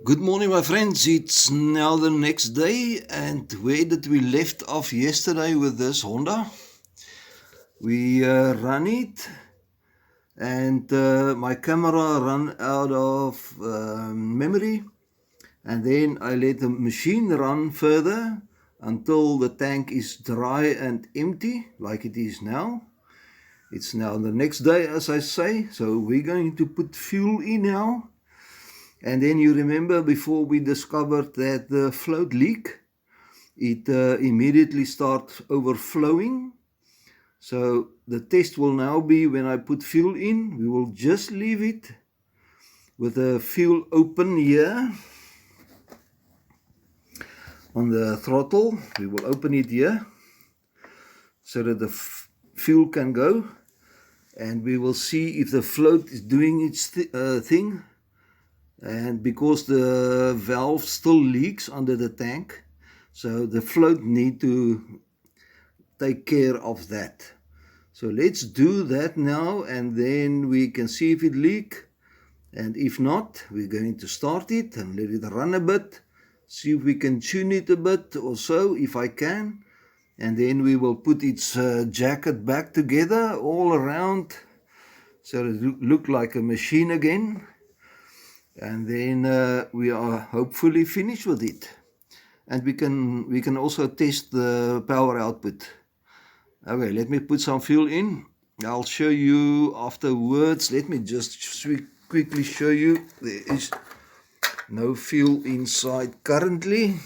Good morning, my friends. It's now the next day, and where did we left off yesterday with this Honda? We run it, and my camera ran out of memory, and then I let the machine run further until the tank is dry and empty, like it is now. It's now the next day, as I say, so we're going to put fuel in now. And then you remember before we discovered that the float leak, it immediately starts overflowing. So the test will now be when I put fuel in, we will just leave it with the fuel open here on the throttle. We will open it here so that the fuel can go, and we will see if the float is doing its thing. And because the valve still leaks under the tank, so the float need to take care of that. So let's do that now, and then we can see if it leaks. And if not, we're going to start it and let it run a bit, see if we can tune it a bit or so, if I can. And then we will put its jacket back together all around so it look like a machine again. And then we are hopefully finished with it. And we can also test the power output. Okay, let me put some fuel in. I'll show you afterwards. Let me just quickly show you. There is no fuel inside currently.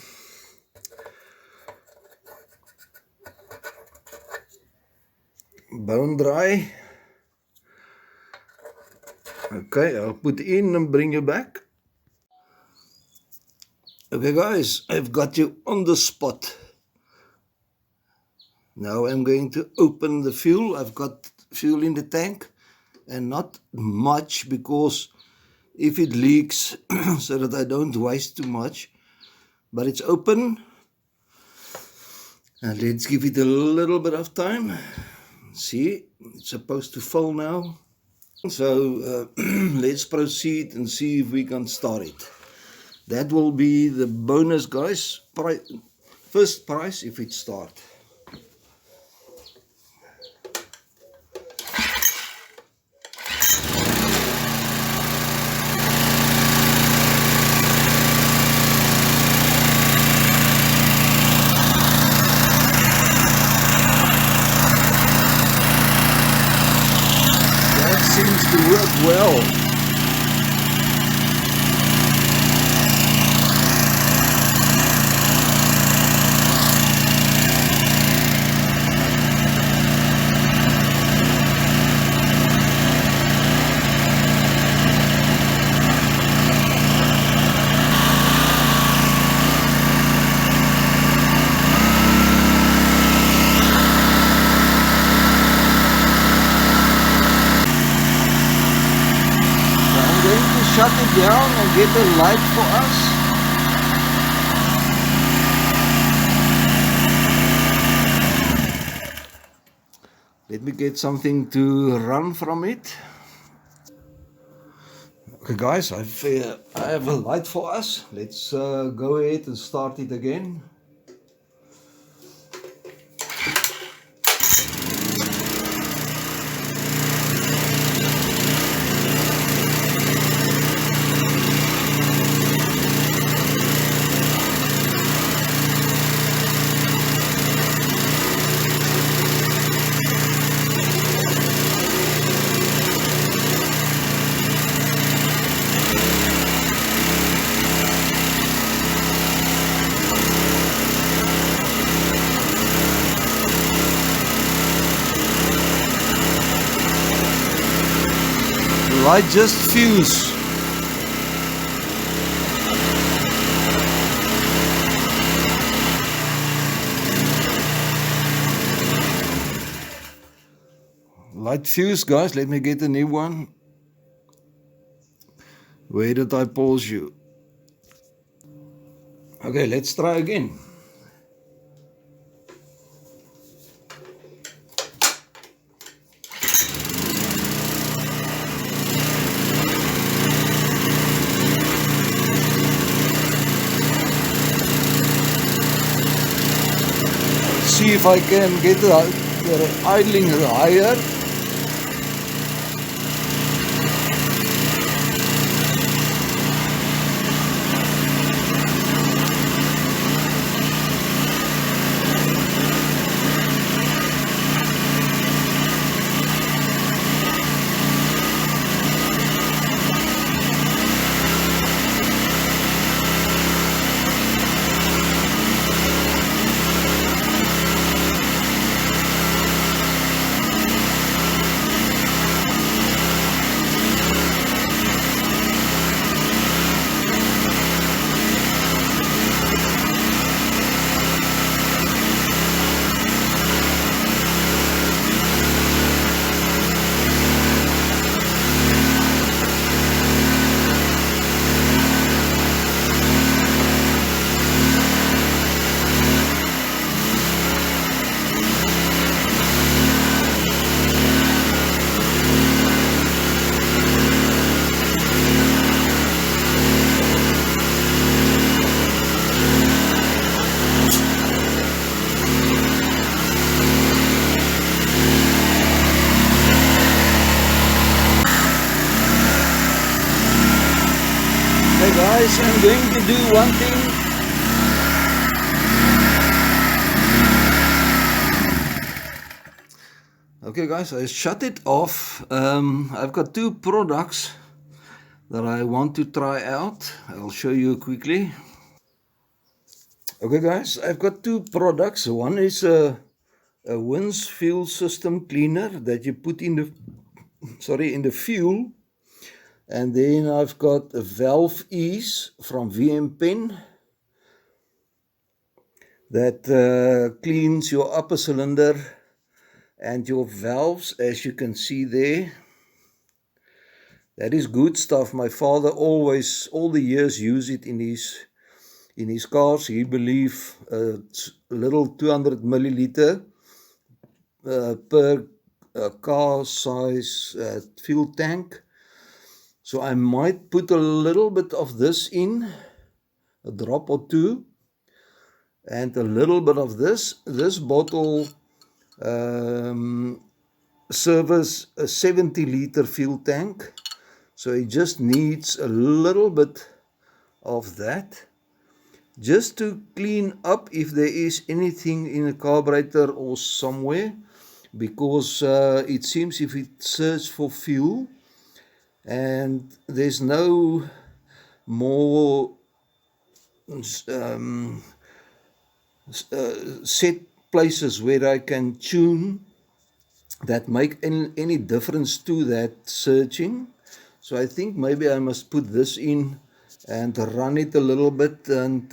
Bone dry. Okay, I'll put in and bring you back. Okay guys, I've got you on the spot. Now I'm going to open the fuel. I've got fuel in the tank, and not much, because if it leaks, so that I don't waste too much, but it's open. And let's give it a little bit of time. See, it's supposed to fill now. So let's proceed and see if we can start it. That will be the bonus, guys. First prize if it starts. Seems to work well. Shut it down and get a light for us. Let me get something to run from it. Okay guys, I have a light for us. Let's go ahead and start it again. Light just fuse. Light fuse, guys. Let me get a new one. Where did I pause you? Okay, let's try again. see if I can get the idling higher. Hey guys, I'm going to do one thing. Okay guys, I shut it off. I've got two products that I want to try out. I'll show you quickly. Okay guys, I've got two products. One is a Winz fuel system cleaner that you put in the in the fuel. And then I've got a Valve Ease from VM Pen that cleans your upper cylinder and your valves, as you can see there. That is good stuff. My father always, all the years, used it in his cars. He believed a little 200 milliliter per car size fuel tank. So I might put a little bit of this in, a drop or two, and a little bit of this. This bottle serves a 70-liter fuel tank, so it just needs a little bit of that, just to clean up if there is anything in a carburetor or somewhere, because it seems if it searches for fuel, and there's no more set places where I can tune that make any difference to that searching. So I think maybe I must put this in and run it a little bit and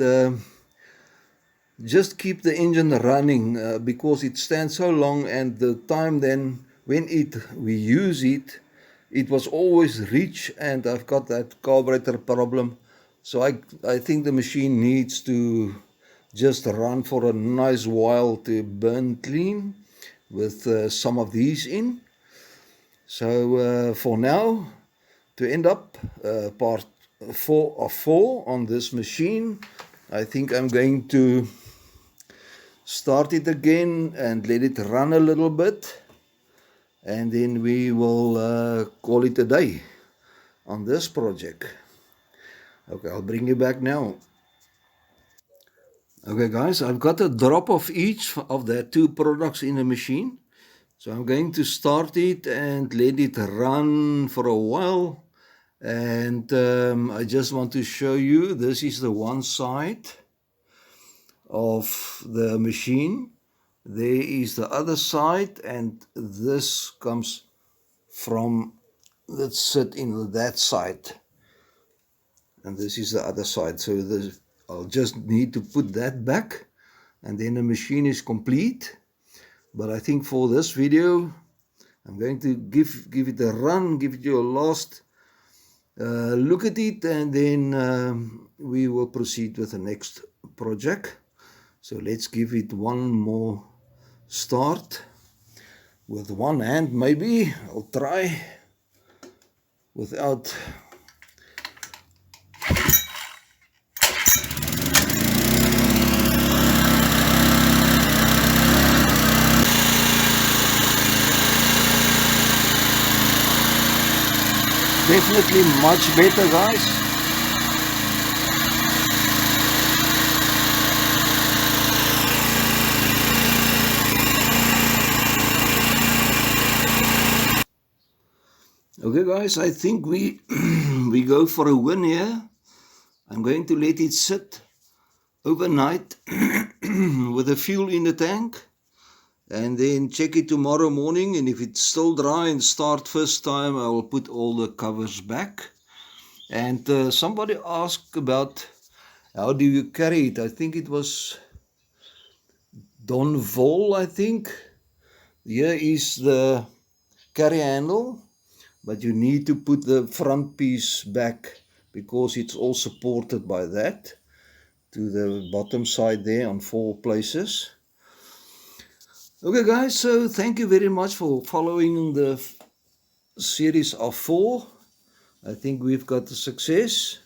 just keep the engine running, because it stands so long, and the time then when we use it, it was always rich, and I've got that carburetor problem. So I think the machine needs to just run for a nice while to burn clean with some of these in. So for now, to end up part 4 of 4 on this machine, I think I'm going to start it again and let it run a little bit. And then we will call it a day on this project. Okay, I'll bring you back now. Okay guys, I've got a drop of each of the two products in the machine. So I'm going to start it and let it run for a while. And I just want to show you, this is the one side of the machine. There is the other side, and this comes from, let's sit in that side, and this is the other side. So I'll just need to put that back, and then the machine is complete. But I think for this video, I'm going to give it a run, give it your last look at it, and then we will proceed with the next project. So let's give it one more start with one hand. Maybe I'll try without. definitely much better, guys. Okay guys, I think we we go for a win here. I'm going to let it sit overnight with the fuel in the tank, and then check it tomorrow morning, and if it's still dry and start first time, I will put all the covers back. And somebody asked about how do you carry it. I think it was Don Vol, I think. Here is the carry handle, but you need to put the front piece back because it's all supported by that to the bottom side there on 4 places. Okay guys, so thank you very much for following the series of 4. I think we've got a success,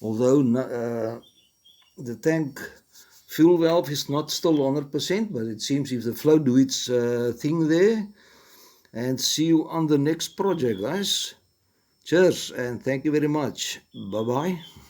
although the tank fuel valve is not still 100%, but it seems if the flow do its thing there. And see you on the next project, guys. Cheers and thank you very much. Bye bye.